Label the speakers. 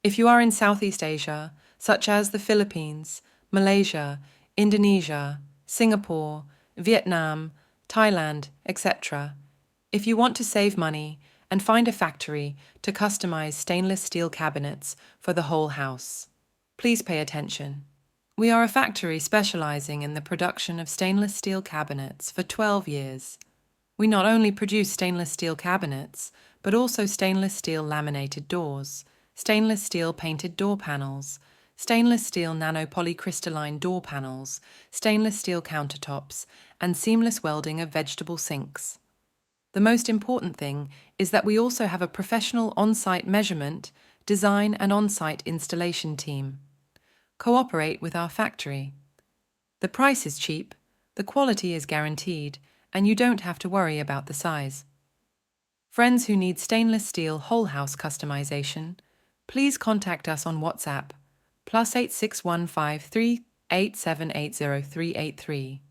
Speaker 1: If you are in Southeast Asia, such as the Philippines, Malaysia, Indonesia, Singapore, Vietnam, Thailand, etc., if you want to save money and find a factory to customize stainless steel cabinets for the whole house, please pay attention. We are a factory specializing in the production of stainless steel cabinets for 12 years. We not only produce stainless steel cabinets, but also stainless steel laminated doors, stainless steel painted door panels, stainless steel nanopolycrystalline door panels, stainless steel countertops, and seamless welding of vegetable sinks. The most important thing is that we also have a professional on-site measurement, design, and on-site installation team. Cooperate with our factory. The price is cheap, the quality is guaranteed, and you don't have to worry about the size. Friends who need stainless steel whole house customization, please contact us on WhatsApp +86153 8780 383.